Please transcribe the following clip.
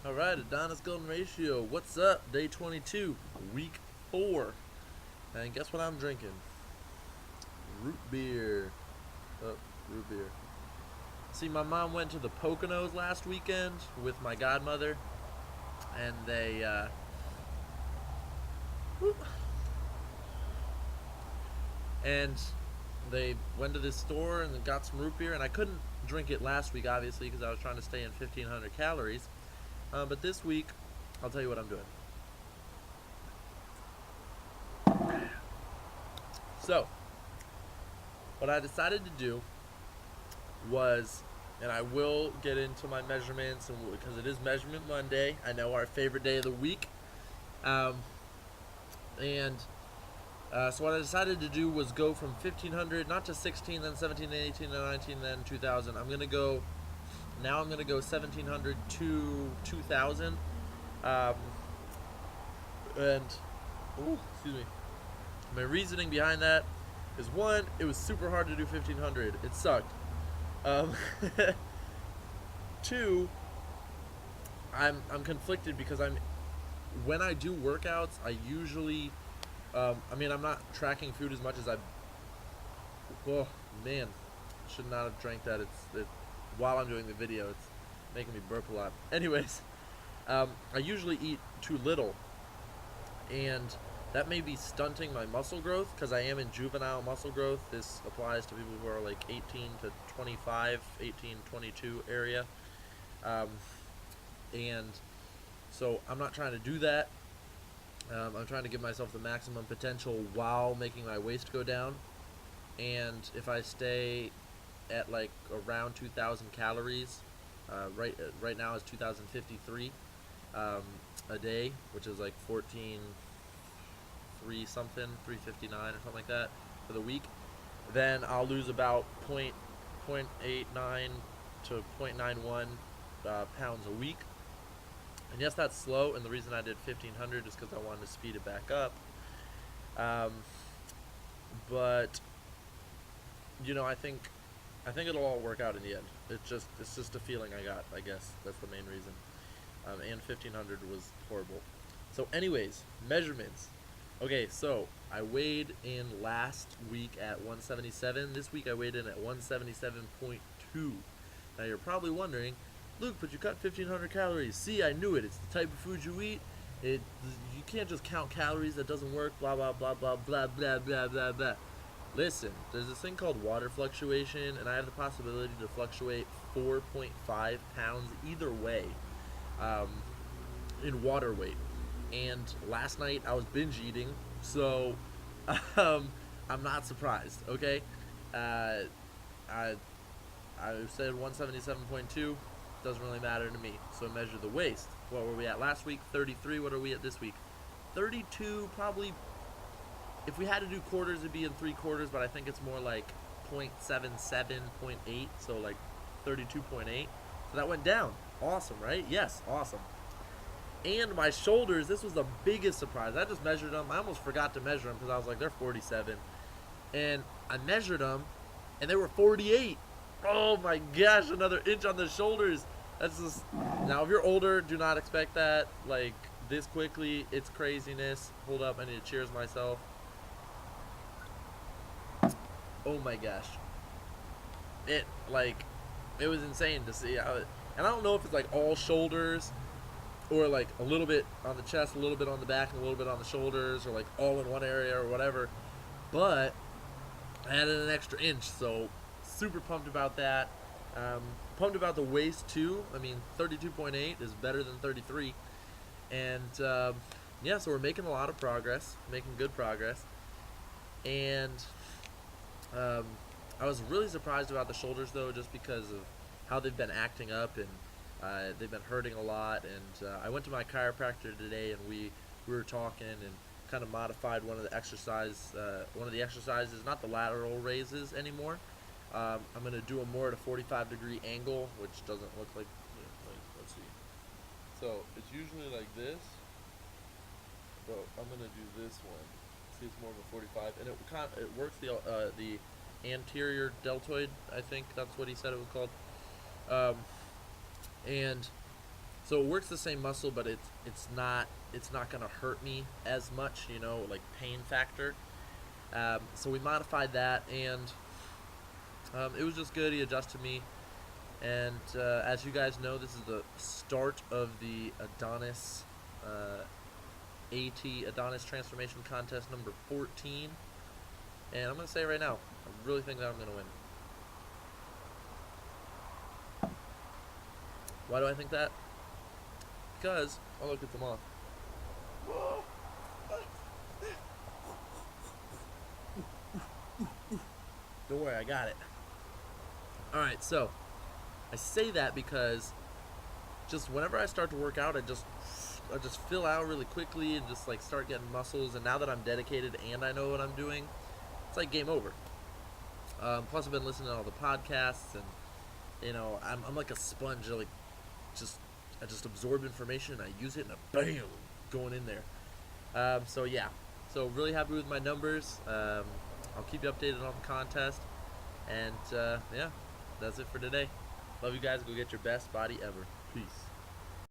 Alright, Adonis Golden Ratio. What's up? Day 22, week 4. And guess what I'm drinking? Root beer. Oh, root beer. See, my mom went to the Poconos last weekend with my godmother. And whoop, and they went to this store and got some root beer. And I couldn't drink it last week, obviously, because I was trying to stay in 1,500 calories. But this week, I'll tell you what I'm doing. So, what I decided to do was, and I will get into my measurements, and because it is Measurement Monday, I know our favorite day of the week, um, and so what I decided to do was go from 1,500, not to 16, then 17, then 18, then 19, then 2,000. I'm gonna go 1,700 to 2,000, um, and excuse me. My reasoning behind that is, one, it was super hard to do 1,500. It sucked. Um, Two, I'm conflicted because when I do workouts, I usually, I'm not tracking food as much as I. Oh man, should not have drank that. While I'm doing the video, it's making me burp a lot. Anyways, I usually eat too little, and that may be stunting my muscle growth because I am in juvenile muscle growth. This applies to people who are like 18 to 25, 18, 22 area. And so I'm not trying to do that. I'm trying to give myself the maximum potential while making my waist go down. And if I stay at like around 2,000 calories, right now it's 2,053 a day, which is like 14.3 something, 359 or something like that for the week. Then I'll lose about 0.89 to 0.91 pounds a week. And yes, that's slow, and the reason I did 1,500 is because I wanted to speed it back up. But I think it'll all work out in the end. It's just a feeling I got. I guess that's the main reason. And 1,500 was horrible. So, anyways, measurements. Okay, so I weighed in last week at 177. This week I weighed in at 177.2. Now you're probably wondering, Luke, but you cut 1,500 calories. See, I knew it. It's the type of food you eat. You can't just count calories. That doesn't work. Blah blah blah blah blah blah blah blah blah. Listen, there's this thing called water fluctuation, and I have the possibility to fluctuate 4.5 pounds either way in water weight. And last night I was binge eating, so I'm not surprised. Okay, I said 177.2. Doesn't really matter to me. So measure the waist. What were we at last week? 33. What are we at this week? 32. Probably. If we had to do quarters, it'd be in 3/4, but I think it's more like 0.77, 0.8. So like 32.8. So that went down. Awesome, right? Yes, awesome. And my shoulders, this was the biggest surprise. I just measured them. I almost forgot to measure them because I was like, they're 47. And I measured them, and they were 48. Oh my gosh, another inch on the shoulders. That's just, now if you're older, do not expect that like this quickly. It's craziness. Hold up, I need to cheers myself. Oh my gosh. It was insane to see. And I don't know if it's like all shoulders, or like a little bit on the chest, a little bit on the back, and a little bit on the shoulders, or like all in one area or whatever. But I added an extra inch, so super pumped about that. Pumped about the waist too. I mean, 32.8 is better than 33. And yeah, so we're making a lot of progress, making good progress. And I was really surprised about the shoulders though, just because of how they've been acting up, and they've been hurting a lot. And I went to my chiropractor today, and we were talking and kind of modified one of the exercises, not the lateral raises anymore. I'm going to do them more at a 45-degree angle, which doesn't look like, let's see. So it's usually like this, but I'm going to do this one. See, it's more of a 45, and it works the anterior deltoid. I think that's what he said it was called. And So it works the same muscle, but it's not gonna hurt me as much, you know, like pain factor. So we modified that, and it was just good. He adjusted me, and as you guys know, this is the start of the Adonis Adonis Transformation Contest number 14. And I'm gonna say right now, I really think that I'm gonna win. Why do I think that? Because oh look, it's a moth. Don't worry, I got it. All right, so I say that because just whenever I start to work out, I just fill out really quickly and just like start getting muscles. And now that I'm dedicated and I know what I'm doing, it's like game over. Plus, I've been listening to all the podcasts, and you know, I'm like a sponge. Just I just absorb information and I use it, and bam, going in there. So yeah, so really happy with my numbers. I'll keep you updated on the contest, and yeah, that's it for today. Love you guys. Go get your best body ever. Peace.